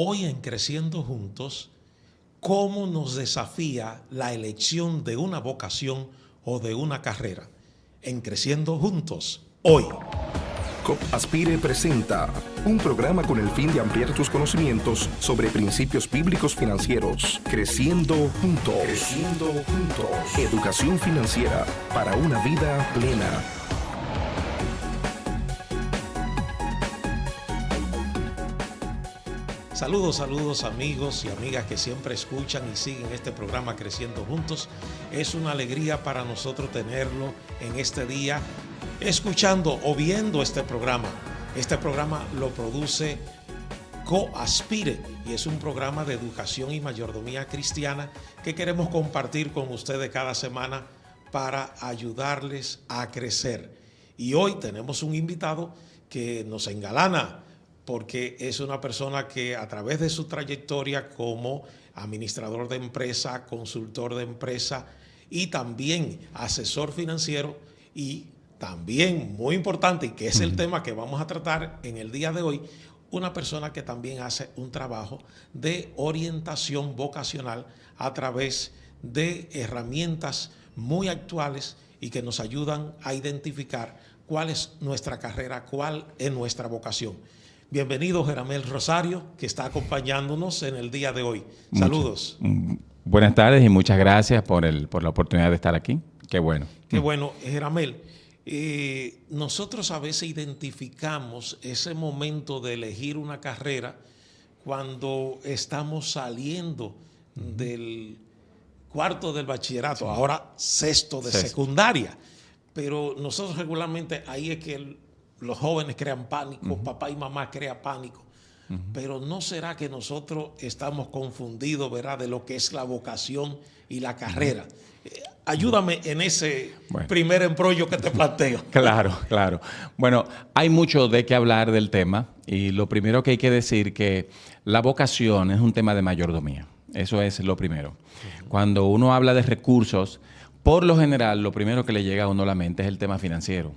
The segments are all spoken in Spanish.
Hoy en Creciendo Juntos, ¿cómo nos desafía la elección de una vocación o de una carrera? En Creciendo Juntos, hoy. COP-Aspire presenta un programa con el fin de ampliar tus conocimientos sobre principios bíblicos financieros. Creciendo Juntos. Creciendo Juntos. Educación financiera para una vida plena. Saludos amigos y amigas que siempre escuchan y siguen este programa Creciendo Juntos. Es una alegría para nosotros tenerlo en este día, escuchando o viendo este programa. Este programa lo produce COP-Aspire y es un programa de educación y mayordomía cristiana que queremos compartir con ustedes cada semana para ayudarles a crecer. Y hoy tenemos un invitado que nos engalana, porque es una persona que a través de su trayectoria como administrador de empresa, consultor de empresa y también asesor financiero, y también muy importante, y que es el tema que vamos a tratar en el día de hoy, una persona que también hace un trabajo de orientación vocacional a través de herramientas muy actuales y que nos ayudan a identificar cuál es nuestra carrera, cuál es nuestra vocación. Bienvenido, Jeramel Rosario, que está acompañándonos en el día de hoy. Saludos. Buenas tardes y muchas gracias por la oportunidad de estar aquí. Qué bueno. Qué bueno, Jeramel. Nosotros a veces identificamos ese momento de elegir una carrera cuando estamos saliendo del cuarto del bachillerato, ahora sexto de secundaria. Pero nosotros regularmente ahí es que los jóvenes crean pánico, papá y mamá crean pánico. Pero ¿no será que nosotros estamos confundidos, verdad, de lo que es la vocación y la carrera? Ayúdame en ese primer embrollo que te planteo. Claro. Bueno, hay mucho de qué hablar del tema y lo primero que hay que decir que la vocación es un tema de mayordomía. Eso es lo primero. Cuando uno habla de recursos, por lo general, lo primero que le llega a uno a la mente es el tema financiero.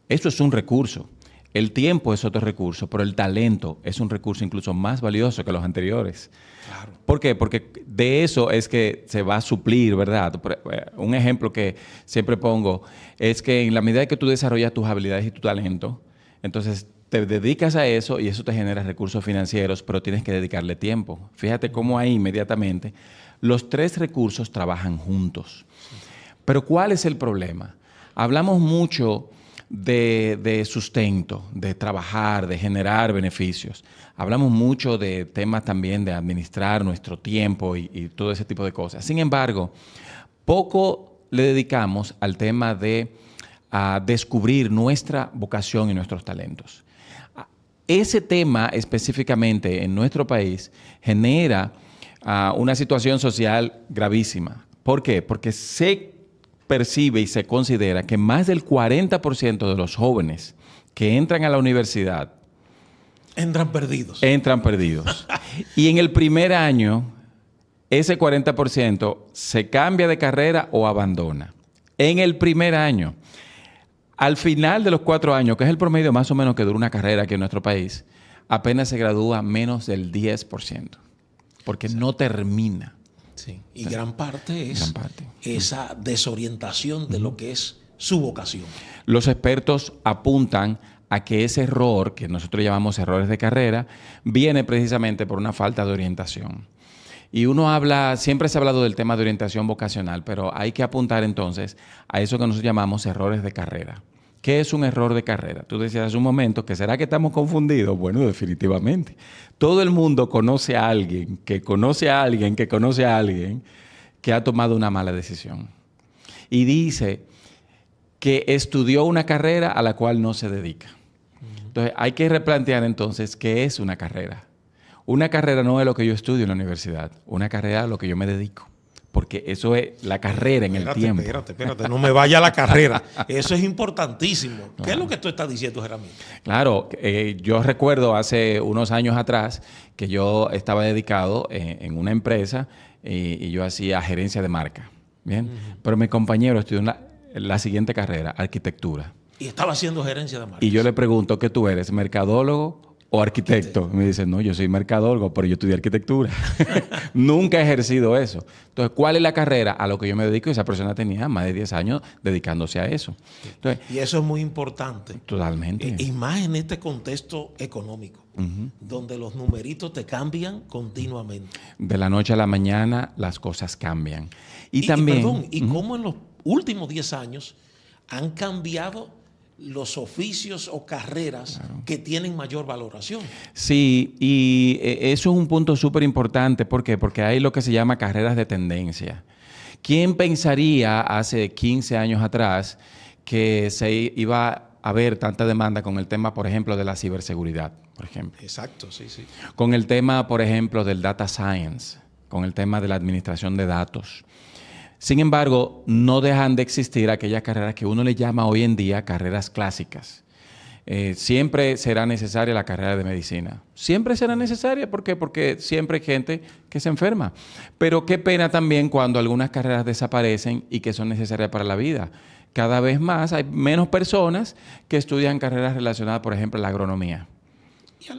Eso es un recurso. El tiempo es otro recurso, pero el talento es un recurso incluso más valioso que los anteriores. Claro. ¿Por qué? Porque de eso es que se va a suplir, ¿verdad? Un ejemplo que siempre pongo es que en la medida que tú desarrollas tus habilidades y tu talento, entonces te dedicas a eso y eso te genera recursos financieros, pero tienes que dedicarle tiempo. Fíjate cómo ahí inmediatamente los tres recursos trabajan juntos. Pero ¿cuál es el problema? Hablamos mucho de sustento, de trabajar, de generar beneficios. Hablamos mucho de temas también de administrar nuestro tiempo y todo ese tipo de cosas. Sin embargo, poco le dedicamos al tema de descubrir nuestra vocación y nuestros talentos. Ese tema específicamente en nuestro país genera una situación social gravísima. ¿Por qué? Porque se percibe y se considera que más del 40% de los jóvenes que entran a la universidad entran perdidos. Y en el primer año, ese 40% se cambia de carrera o abandona. En el primer año. Al final de los 4 años, que es el promedio más o menos que dura una carrera aquí en nuestro país, apenas se gradúa menos del 10%. Porque no termina. Sí. Y gran parte es esa desorientación de lo que es su vocación. Los expertos apuntan a que ese error, que nosotros llamamos errores de carrera, viene precisamente por una falta de orientación. Y siempre se ha hablado del tema de orientación vocacional, pero hay que apuntar entonces a eso que nosotros llamamos errores de carrera. ¿Qué es un error de carrera? Tú decías hace un momento que ¿será que estamos confundidos? Bueno, definitivamente. Todo el mundo conoce a alguien que conoce a alguien que conoce a alguien que ha tomado una mala decisión. Y dice que estudió una carrera a la cual no se dedica. Entonces, hay que replantear entonces qué es una carrera. Una carrera no es lo que yo estudio en la universidad. Una carrera es a lo que yo me dedico. Porque eso es la carrera en el tiempo. Espérate, no me vaya a la carrera. Eso es importantísimo. Claro. ¿Qué es lo que tú estás diciendo, Jeramel? Claro, yo recuerdo hace unos años atrás que yo estaba dedicado en una empresa y yo hacía gerencia de marca. ¿Bien? Pero mi compañero estudió la siguiente carrera, arquitectura. Y estaba haciendo gerencia de marca. Y yo le pregunto, ¿qué tú eres? ¿Mercadólogo o arquitecto. Me dicen, no, yo soy mercadólogo, pero yo estudié arquitectura. Nunca he ejercido eso. Entonces, ¿cuál es la carrera a lo que yo me dedico? Esa persona tenía más de 10 años dedicándose a eso. Entonces, y eso es muy importante. Totalmente. Y más en este contexto económico, donde los numeritos te cambian continuamente. De la noche a la mañana las cosas cambian. Y también... Y cómo en los últimos 10 años han cambiado los oficios o carreras que tienen mayor valoración. Sí, y eso es un punto súper importante. ¿Por qué? Porque hay lo que se llama carreras de tendencia. ¿Quién pensaría hace 15 años atrás que se iba a haber tanta demanda con el tema, por ejemplo, de la ciberseguridad, por ejemplo? Exacto, sí, sí. Con el tema, por ejemplo, del data science, con el tema de la administración de datos. Sin embargo, no dejan de existir aquellas carreras que uno le llama hoy en día carreras clásicas. Siempre será necesaria la carrera de medicina. Siempre será necesaria. ¿Por qué? Porque siempre hay gente que se enferma. Pero qué pena también cuando algunas carreras desaparecen y que son necesarias para la vida. Cada vez más hay menos personas que estudian carreras relacionadas, por ejemplo, a la agronomía.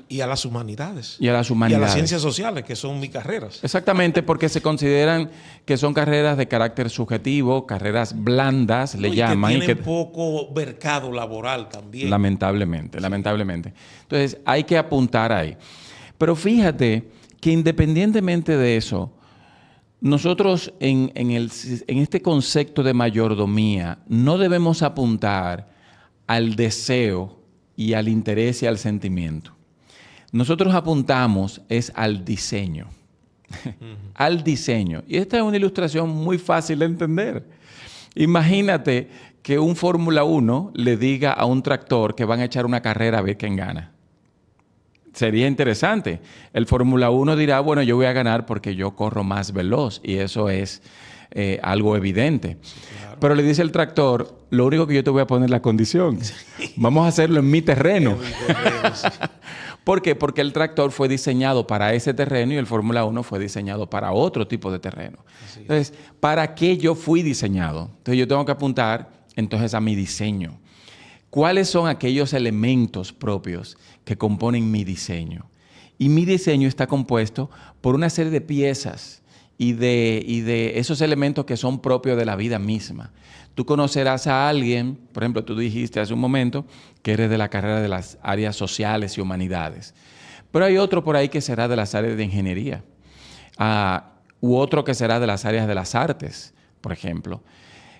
Y a las humanidades. Y a las humanidades. Y a las ciencias sociales, que son mis carreras. Exactamente, porque se consideran que son carreras de carácter subjetivo, carreras blandas, le llaman. Que tienen poco mercado laboral también. Lamentablemente, lamentablemente. Entonces, hay que apuntar ahí. Pero fíjate que independientemente de eso, nosotros en este concepto de mayordomía no debemos apuntar al deseo y al interés y al sentimiento. Nosotros apuntamos es al diseño. Al diseño. Y esta es una ilustración muy fácil de entender. Imagínate que un Fórmula 1 le diga a un tractor que van a echar una carrera a ver quién gana. Sería interesante. El Fórmula 1 dirá, bueno, yo voy a ganar porque yo corro más veloz. Y eso es algo evidente. Sí, claro. Pero le dice el tractor, lo único que yo te voy a poner es la condición. Vamos a hacerlo en mi terreno. Sí. ¿Por qué? Porque el tractor fue diseñado para ese terreno y el Fórmula 1 fue diseñado para otro tipo de terreno. Entonces, ¿para qué yo fui diseñado? Entonces, yo tengo que apuntar entonces a mi diseño. ¿Cuáles son aquellos elementos propios que componen mi diseño? Y mi diseño está compuesto por una serie de piezas y de esos elementos que son propios de la vida misma. Tú conocerás a alguien, por ejemplo, tú dijiste hace un momento que eres de la carrera de las áreas sociales y humanidades. Pero hay otro por ahí que será de las áreas de ingeniería. U otro que será de las áreas de las artes, por ejemplo.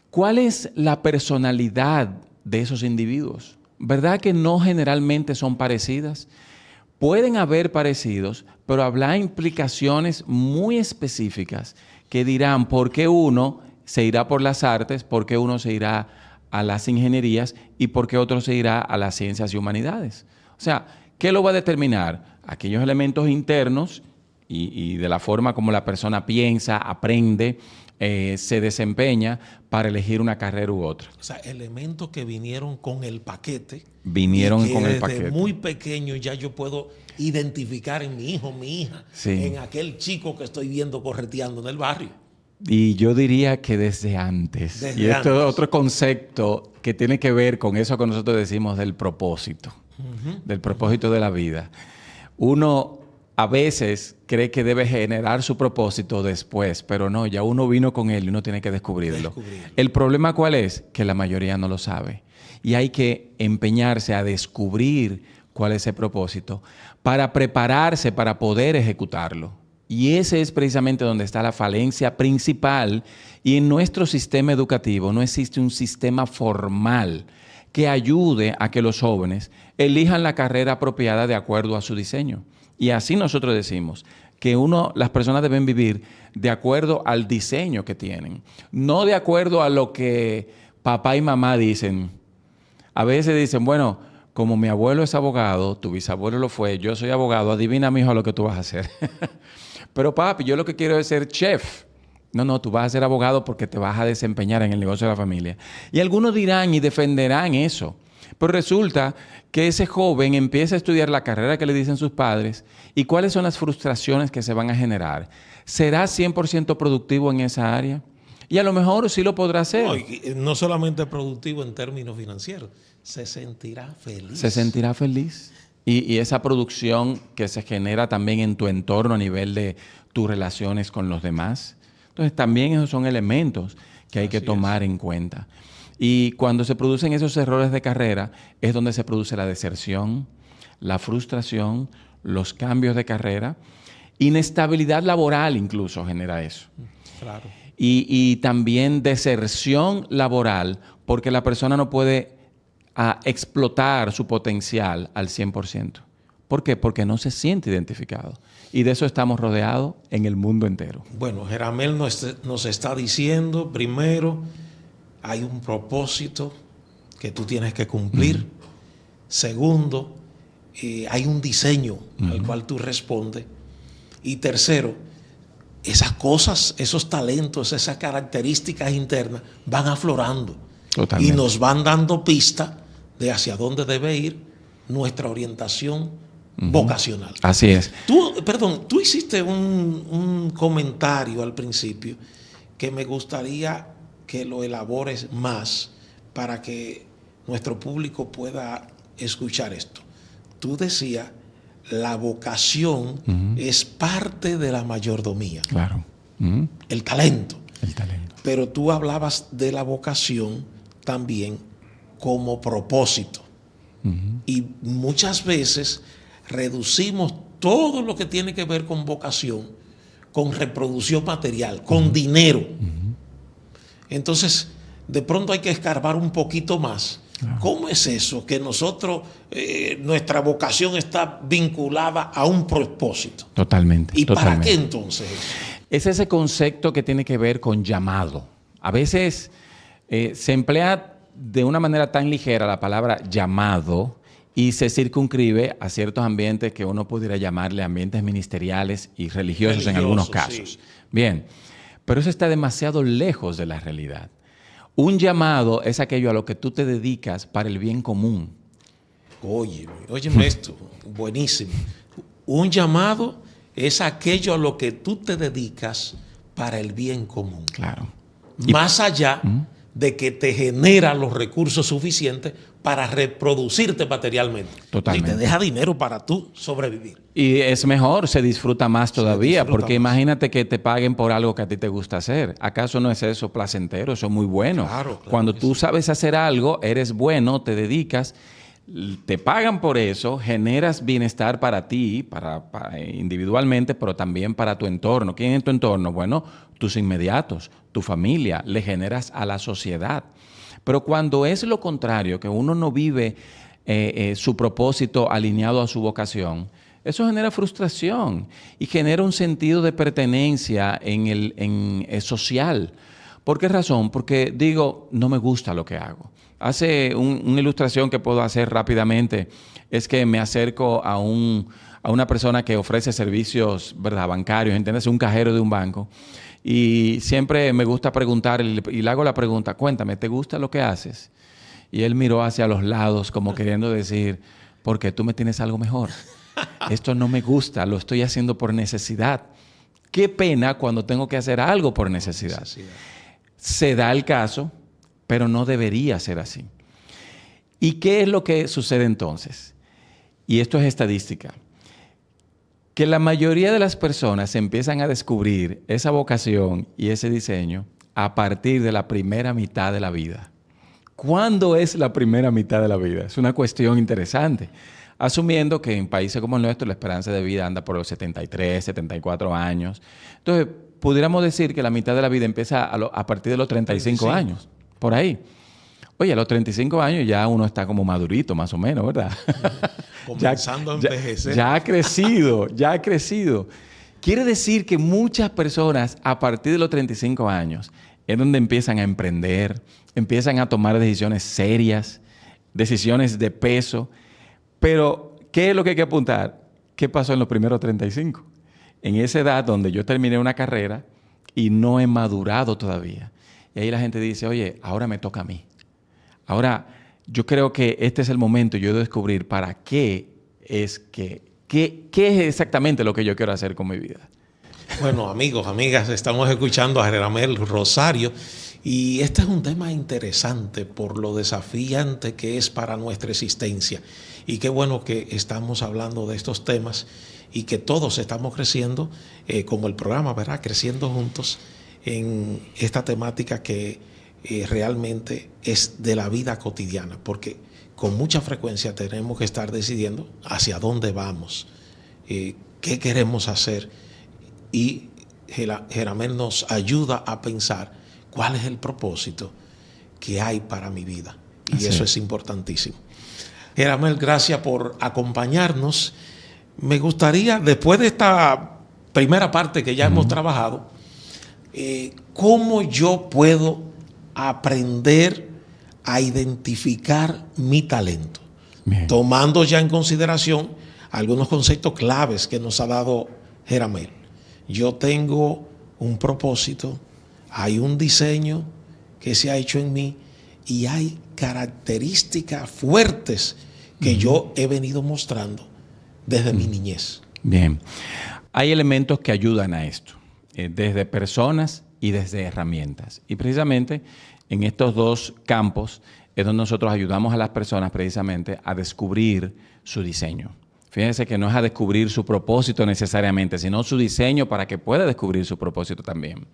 ¿Cuál es la personalidad de esos individuos? ¿Verdad que no generalmente son parecidas? Pueden haber parecidos, pero habrá implicaciones muy específicas que dirán por qué uno se irá por las artes, por qué uno se irá a las ingenierías y por qué otro se irá a las ciencias y humanidades. O sea, ¿qué lo va a determinar? Aquellos elementos internos y de la forma como la persona piensa, aprende, se desempeña para elegir una carrera u otra. O sea, elementos que vinieron con el paquete. Vinieron con el paquete. Desde muy pequeño ya yo puedo identificar en mi hijo, mi hija, en aquel chico que estoy viendo correteando en el barrio. Y yo diría que desde antes. Y esto es otro concepto que tiene que ver con eso que nosotros decimos del propósito, del propósito de la vida. Uno a veces cree que debe generar su propósito después, pero no, ya uno vino con él y uno tiene que descubrirlo. ¿El problema cuál es? Que la mayoría no lo sabe. Y hay que empeñarse a descubrir cuál es ese propósito para prepararse para poder ejecutarlo. Y ese es precisamente donde está la falencia principal. Y en nuestro sistema educativo no existe un sistema formal que ayude a que los jóvenes elijan la carrera apropiada de acuerdo a su diseño. Y así nosotros decimos que las personas deben vivir de acuerdo al diseño que tienen, no de acuerdo a lo que papá y mamá dicen. A veces dicen, bueno, como mi abuelo es abogado, tu bisabuelo lo fue, yo soy abogado, adivina, mijo, lo que tú vas a hacer. Pero papi, yo lo que quiero es ser chef. No, tú vas a ser abogado porque te vas a desempeñar en el negocio de la familia. Y algunos dirán y defenderán eso. Pero resulta que ese joven empieza a estudiar la carrera que le dicen sus padres y cuáles son las frustraciones que se van a generar. ¿Será 100% productivo en esa área? Y a lo mejor sí lo podrá hacer. No solamente productivo en términos financieros, se sentirá feliz. Se sentirá feliz. Y esa producción que se genera también en tu entorno a nivel de tus relaciones con los demás. Entonces, también esos son elementos que hay que tomar en cuenta. Y cuando se producen esos errores de carrera, es donde se produce la deserción, la frustración, los cambios de carrera. Inestabilidad laboral incluso genera eso. Claro. Y también deserción laboral, porque la persona no puede explotar su potencial al 100%. ¿Por qué? Porque no se siente identificado. Y de eso estamos rodeados en el mundo entero. Bueno, Jeramel nos está diciendo, primero, hay un propósito que tú tienes que cumplir. Segundo, hay un diseño al cual tú respondes. Y tercero, esas cosas, esos talentos, esas características internas van aflorando. Totalmente. Y nos van dando pistas de hacia dónde debe ir nuestra orientación vocacional. Así es. Tú hiciste un comentario al principio que me gustaría que lo elabores más para que nuestro público pueda escuchar esto. Tú decías, la vocación es parte de la mayordomía. Claro. El talento. El talento. Pero tú hablabas de la vocación también como propósito. Y muchas veces reducimos todo lo que tiene que ver con vocación, con reproducción material, con dinero. Entonces, de pronto hay que escarbar un poquito más. Claro. ¿Cómo es eso? Que nosotros, nuestra vocación está vinculada a un propósito. Totalmente. ¿Y totalmente. para qué entonces? Es ese concepto que tiene que ver con llamado. A veces se emplea de una manera tan ligera la palabra llamado y se circunscribe a ciertos ambientes que uno pudiera llamarle ambientes ministeriales y religiosos en algunos casos. Sí. Bien, pero eso está demasiado lejos de la realidad. Un llamado es aquello a lo que tú te dedicas para el bien común. Óyeme esto, buenísimo. Un llamado es aquello a lo que tú te dedicas para el bien común. Claro. Más allá de que te genera los recursos suficientes para reproducirte materialmente. Totalmente. Y te deja dinero para tú sobrevivir. Y es mejor, se disfruta más todavía, porque imagínate que te paguen por algo que a ti te gusta hacer. ¿Acaso no es eso placentero? Eso es muy bueno. Claro, cuando tú sabes hacer algo, eres bueno, te dedicas, te pagan por eso, generas bienestar para ti, para individualmente, pero también para tu entorno. ¿Quién es tu entorno? Bueno, tus inmediatos, tu familia, le generas a la sociedad. Pero cuando es lo contrario, que uno no vive su propósito alineado a su vocación, eso genera frustración y genera un sentido de pertenencia en social. ¿Por qué razón? Porque digo, no me gusta lo que hago. Hace una ilustración que puedo hacer rápidamente es que me acerco a una persona que ofrece servicios, ¿verdad?, bancarios, ¿entiendes? Un cajero de un banco. Y siempre me gusta preguntar y le hago la pregunta, cuéntame, ¿te gusta lo que haces? Y él miró hacia los lados como queriendo decir, ¿por qué tú me tienes algo mejor? Esto no me gusta, lo estoy haciendo por necesidad. Qué pena cuando tengo que hacer algo por necesidad. Se da el caso, pero no debería ser así. ¿Y qué es lo que sucede entonces? Y esto es estadística. Que la mayoría de las personas empiezan a descubrir esa vocación y ese diseño a partir de la primera mitad de la vida. ¿Cuándo es la primera mitad de la vida? Es una cuestión interesante. Asumiendo que en países como el nuestro la esperanza de vida anda por los 73, 74 años. Entonces, pudiéramos decir que la mitad de la vida empieza a partir de los 35 años, por ahí. Oye, a los 35 años ya uno está como madurito, más o menos, ¿verdad? Comenzando a envejecer. Ya ha crecido. Quiere decir que muchas personas a partir de los 35 años es donde empiezan a emprender, empiezan a tomar decisiones serias, decisiones de peso. Pero, ¿qué es lo que hay que apuntar? ¿Qué pasó en los primeros 35? En esa edad donde yo terminé una carrera y no he madurado todavía. Y ahí la gente dice, oye, ahora me toca a mí. Ahora, yo creo que este es el momento yo de descubrir para qué es qué es exactamente lo que yo quiero hacer con mi vida. Bueno, amigos, amigas, estamos escuchando a Jeramel Rosario y este es un tema interesante por lo desafiante que es para nuestra existencia. Y qué bueno que estamos hablando de estos temas y que todos estamos creciendo, como el programa, ¿verdad? Creciendo juntos en esta temática que realmente es de la vida cotidiana, porque con mucha frecuencia tenemos que estar decidiendo hacia dónde vamos, qué queremos hacer, y Jeramel nos ayuda a pensar cuál es el propósito que hay para mi vida, y Así eso es importantísimo. Jeramel, gracias por acompañarnos. Me gustaría, después de esta primera parte que ya hemos trabajado, ¿cómo yo puedo aprender a identificar mi talento? Bien. Tomando ya en consideración algunos conceptos claves que nos ha dado Jeramel. Yo tengo un propósito, hay un diseño que se ha hecho en mí y hay características fuertes que yo he venido mostrando desde mi niñez. Bien. Hay elementos que ayudan a esto, desde personas y desde herramientas. Y precisamente en estos dos campos es donde nosotros ayudamos a las personas precisamente a descubrir su diseño. Fíjense que no es a descubrir su propósito necesariamente, sino su diseño para que pueda descubrir su propósito también.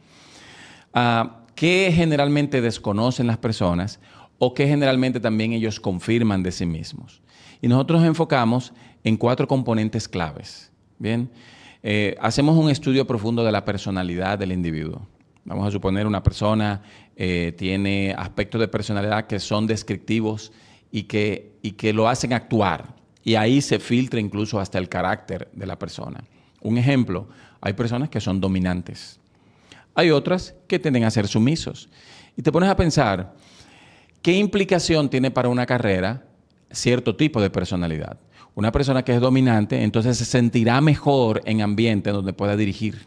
¿Qué generalmente desconocen las personas o qué generalmente también ellos confirman de sí mismos? Y nosotros nos enfocamos en 4 componentes claves. Bien, hacemos un estudio profundo de la personalidad del individuo. Vamos a suponer una persona tiene aspectos de personalidad que son descriptivos y que lo hacen actuar. Y ahí se filtra incluso hasta el carácter de la persona. Un ejemplo, hay personas que son dominantes. Hay otras que tienden a ser sumisos. Y te pones a pensar, ¿qué implicación tiene para una carrera cierto tipo de personalidad? Una persona que es dominante, entonces se sentirá mejor en ambientes donde pueda dirigir,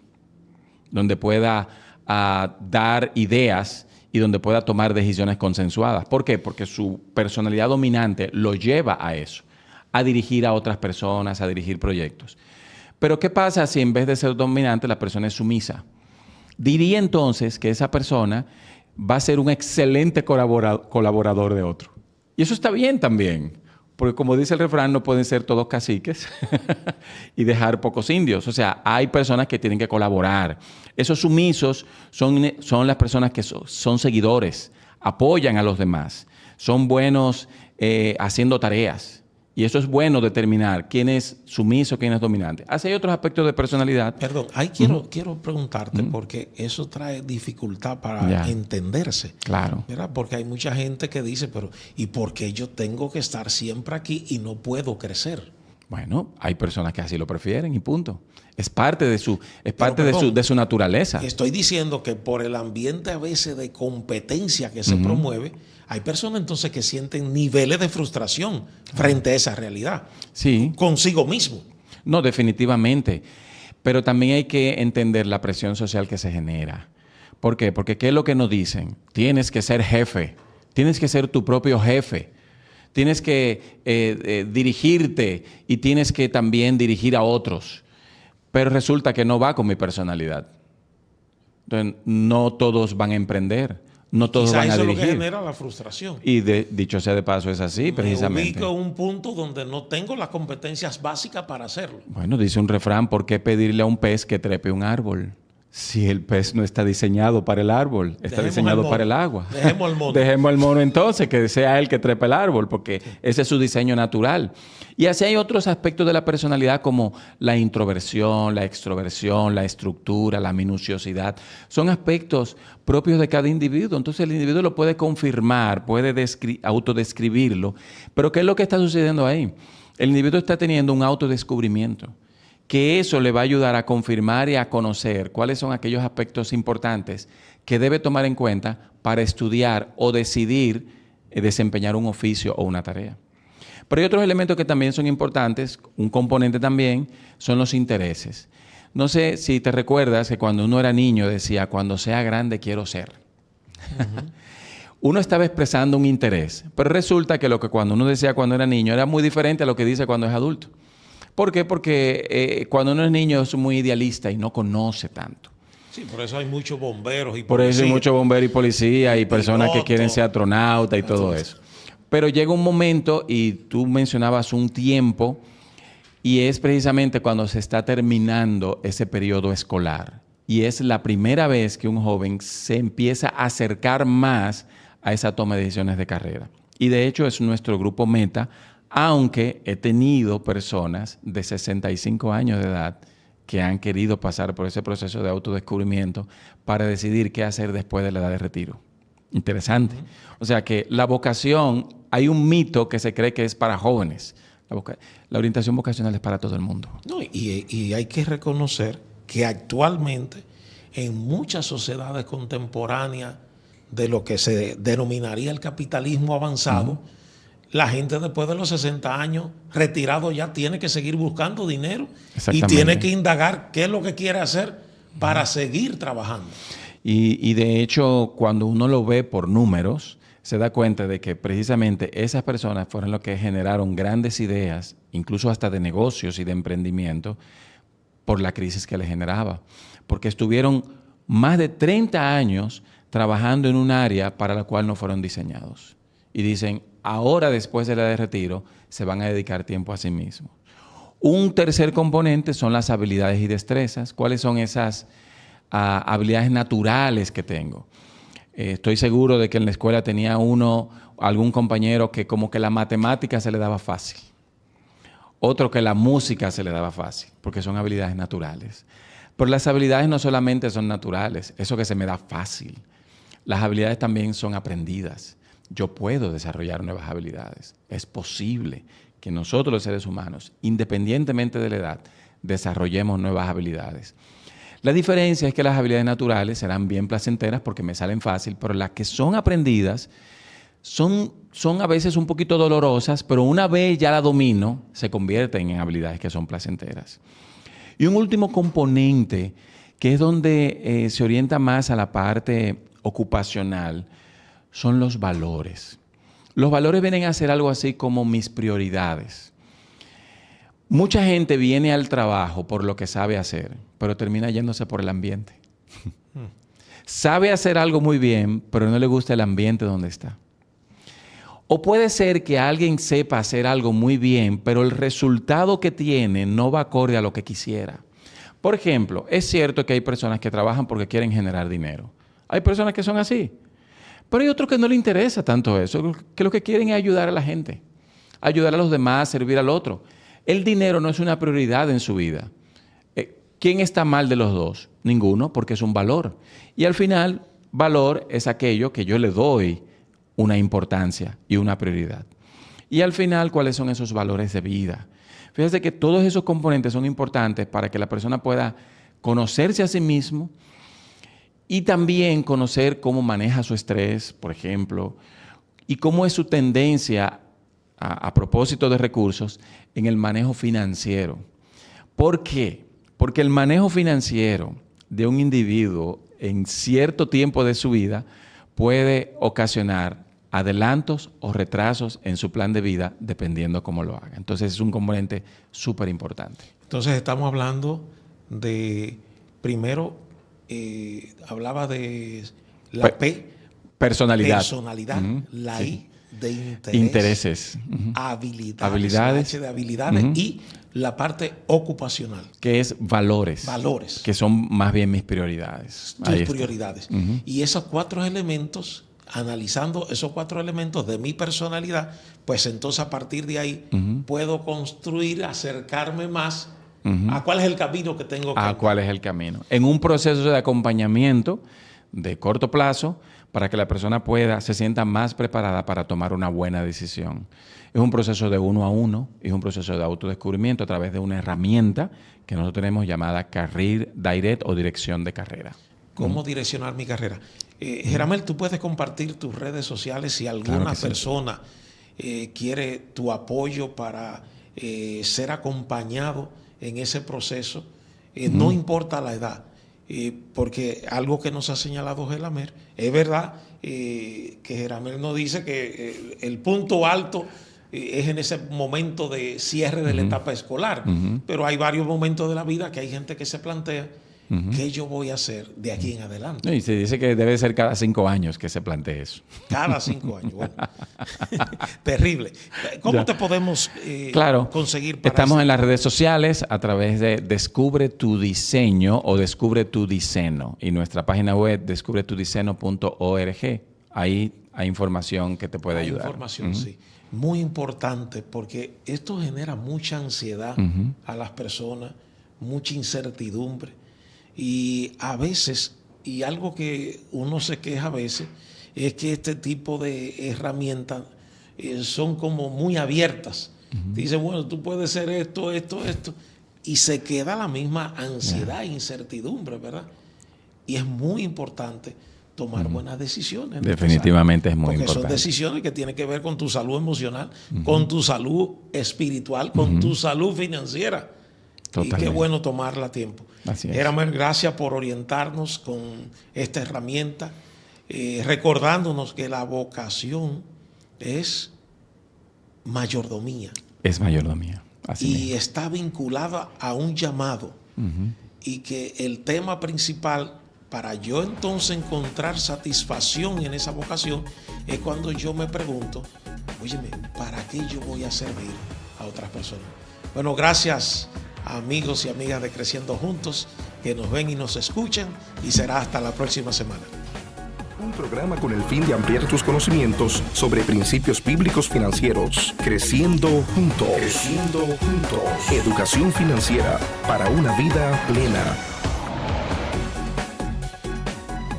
donde pueda dar ideas y donde pueda tomar decisiones consensuadas. ¿Por qué? Porque su personalidad dominante lo lleva a eso, a dirigir a otras personas, a dirigir proyectos. Pero ¿qué pasa si en vez de ser dominante la persona es sumisa? Diría entonces que esa persona va a ser un excelente colaborador de otro. Y eso está bien también, porque como dice el refrán, no pueden ser todos caciques y dejar pocos indios. O sea, hay personas que tienen que colaborar. Esos sumisos son las personas que son seguidores, apoyan a los demás, son buenos haciendo tareas. Y eso es bueno determinar quién es sumiso, quién es dominante. Así hay otros aspectos de personalidad. Perdón, quiero preguntarte, porque eso trae dificultad para entenderse. Claro. ¿Verdad? Porque hay mucha gente que dice, pero ¿y por qué yo tengo que estar siempre aquí y no puedo crecer? Bueno, hay personas que así lo prefieren y punto. Es parte de su naturaleza. Estoy diciendo que por el ambiente a veces de competencia que se promueve, hay personas entonces que sienten niveles de frustración frente a esa realidad. Sí. Consigo mismo. No, definitivamente. Pero también hay que entender la presión social que se genera. ¿Por qué? Porque ¿qué es lo que nos dicen? Tienes que ser jefe. Tienes que ser tu propio jefe. Tienes que dirigirte y tienes que también dirigir a otros. Pero resulta que no va con mi personalidad. Entonces, no todos van a emprender. No todos van a dirigir. Eso es lo que genera la frustración. Y dicho sea de paso, es así, precisamente. Me ubico en un punto donde no tengo las competencias básicas para hacerlo. Bueno, dice un refrán, ¿por qué pedirle a un pez que trepe un árbol? Si el pez no está diseñado para el árbol, está diseñado para el agua. Dejemos al mono. Dejemos al mono entonces, que sea él que trepe el árbol, porque ese es su diseño natural. Y así hay otros aspectos de la personalidad como la introversión, la extroversión, la estructura, la minuciosidad. Son aspectos propios de cada individuo. Entonces el individuo lo puede confirmar, puede autodescribirlo. Pero ¿qué es lo que está sucediendo ahí? El individuo está teniendo un autodescubrimiento, que eso le va a ayudar a confirmar y a conocer cuáles son aquellos aspectos importantes que debe tomar en cuenta para estudiar o decidir desempeñar un oficio o una tarea. Pero hay otros elementos que también son importantes, un componente también, son los intereses. No sé si te recuerdas que cuando uno era niño decía, cuando sea grande quiero ser. Uno estaba expresando un interés, pero resulta que lo que cuando uno decía cuando era niño era muy diferente a lo que dice cuando es adulto. ¿Por qué? Porque cuando uno es niño es muy idealista y no conoce tanto. Sí, por eso hay muchos bomberos y policías. Por eso hay muchos bomberos y policías y personas que quieren ser astronautas y todo eso. Pero llega un momento, y tú mencionabas un tiempo, y es precisamente cuando se está terminando ese periodo escolar. Y es la primera vez que un joven se empieza a acercar más a esa toma de decisiones de carrera. Y de hecho es nuestro grupo meta, aunque he tenido personas de 65 años de edad que han querido pasar por ese proceso de autodescubrimiento para decidir qué hacer después de la edad de retiro. Interesante. O sea que la vocación, hay un mito que se cree que es para jóvenes. La orientación vocacional es para todo el mundo. No, y hay que reconocer que actualmente en muchas sociedades contemporáneas de lo que se denominaría el capitalismo avanzado, la gente después de los 60 años retirado ya tiene que seguir buscando dinero y tiene que indagar qué es lo que quiere hacer para seguir trabajando. Y de hecho, cuando uno lo ve por números, se da cuenta de que precisamente esas personas fueron los que generaron grandes ideas, incluso hasta de negocios y de emprendimiento, por la crisis que les generaba. Porque estuvieron más de 30 años trabajando en un área para la cual no fueron diseñados. Y dicen, ahora después de la de retiro, se van a dedicar tiempo a sí mismos. Un tercer componente son las habilidades y destrezas. ¿Cuáles son esas habilidades naturales que tengo? Estoy seguro de que en la escuela tenía algún compañero que como que la matemática se le daba fácil. Otro que la música se le daba fácil, porque son habilidades naturales. Pero las habilidades no solamente son naturales, eso que se me da fácil. Las habilidades también son aprendidas. Yo puedo desarrollar nuevas habilidades. Es posible que nosotros los seres humanos, independientemente de la edad, desarrollemos nuevas habilidades. La diferencia es que las habilidades naturales serán bien placenteras porque me salen fácil, pero las que son aprendidas son a veces un poquito dolorosas, pero una vez ya la domino, se convierten en habilidades que son placenteras. Y un último componente, que es donde se orienta más a la parte ocupacional, son los valores. Los valores vienen a ser algo así como mis prioridades. Mucha gente viene al trabajo por lo que sabe hacer, pero termina yéndose por el ambiente. Sabe hacer algo muy bien, pero no le gusta el ambiente donde está. O puede ser que alguien sepa hacer algo muy bien, pero el resultado que tiene no va acorde a lo que quisiera. Por ejemplo, es cierto que hay personas que trabajan porque quieren generar dinero. Hay personas que son así. Pero hay otros que no les interesa tanto eso, que lo que quieren es ayudar a la gente, ayudar a los demás, servir al otro. El dinero no es una prioridad en su vida. ¿Quién está mal de los dos? Ninguno, porque es un valor. Y al final, valor es aquello que yo le doy una importancia y una prioridad. Y al final, ¿cuáles son esos valores de vida? Fíjese que todos esos componentes son importantes para que la persona pueda conocerse a sí mismo y también conocer cómo maneja su estrés, por ejemplo, y cómo es su tendencia a propósito de recursos en el manejo financiero. ¿Por qué? Porque el manejo financiero de un individuo en cierto tiempo de su vida puede ocasionar adelantos o retrasos en su plan de vida dependiendo cómo lo haga. Entonces es un componente súper importante. Entonces estamos hablando de, primero, hablaba de la personalidad. La I de intereses, habilidades, la H de habilidades y la parte ocupacional. Que es valores. Que son más bien mis prioridades. Tus prioridades. Y esos 4 elementos, analizando esos 4 elementos de mi personalidad, pues entonces a partir de ahí puedo construir, acercarme más a cuál es el camino que tengo que hacer. Cuál es el camino. En un proceso de acompañamiento de corto plazo, para que la persona se sienta más preparada para tomar una buena decisión. Es un proceso de 1 a 1, es un proceso de autodescubrimiento a través de una herramienta que nosotros tenemos llamada Career Direct o dirección de carrera. ¿Cómo direccionar mi carrera? Geramel, tú puedes compartir tus redes sociales si alguna persona quiere tu apoyo para ser acompañado en ese proceso, no importa la edad. Porque algo que nos ha señalado Gelamer, es verdad que Geramel nos dice que el punto alto es en ese momento de cierre de la etapa escolar, pero hay varios momentos de la vida que hay gente que se plantea ¿qué yo voy a hacer de aquí en adelante? Y se dice que debe ser cada 5 años que se plantee eso. Cada 5 años. Bueno. Terrible. ¿Cómo te podemos conseguir para estamos eso? en las redes sociales a través de Descubre tu Diseño o Descubre tu Diseño y nuestra página web descubretudiceno.org. Ahí hay información que te puede ayudar. Información, sí. Muy importante porque esto genera mucha ansiedad a las personas, mucha incertidumbre. Y a veces, y algo que uno se queja a veces, es que este tipo de herramientas son como muy abiertas. Dice, bueno, tú puedes hacer esto, y se queda la misma ansiedad e incertidumbre, ¿verdad? Y es muy importante tomar buenas decisiones. Definitivamente es muy porque importante. son decisiones que tienen que ver con tu salud emocional, con tu salud espiritual, con tu salud financiera. Totalmente. Y qué bueno tomarla a tiempo. Así es. Eramer, gracias por orientarnos con esta herramienta, recordándonos que la vocación es mayordomía. Es mayordomía. Así y mismo. está vinculada a un llamado. Y que el tema principal para yo entonces encontrar satisfacción en esa vocación es cuando yo me pregunto, óyeme, ¿para qué yo voy a servir a otras personas? Bueno, gracias amigos y amigas de Creciendo Juntos que nos ven y nos escuchan, y será hasta la próxima semana. Un programa con el fin de ampliar tus conocimientos sobre principios bíblicos financieros. Creciendo Juntos. Creciendo Juntos. Educación financiera para una vida plena.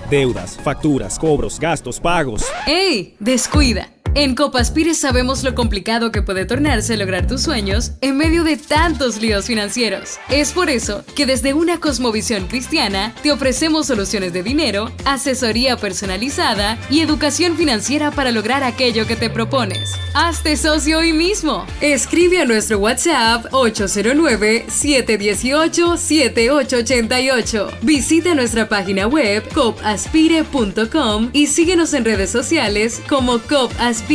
Deudas, facturas, cobros, gastos, pagos. ¡Ey! Descuida. En Copaspire sabemos lo complicado que puede tornarse lograr tus sueños en medio de tantos líos financieros. Es por eso que desde una cosmovisión cristiana te ofrecemos soluciones de dinero, asesoría personalizada y educación financiera para lograr aquello que te propones. Hazte socio hoy mismo. Escribe a nuestro WhatsApp 809-718-7888. Visita nuestra página web copaspire.com y síguenos en redes sociales como Copaspire.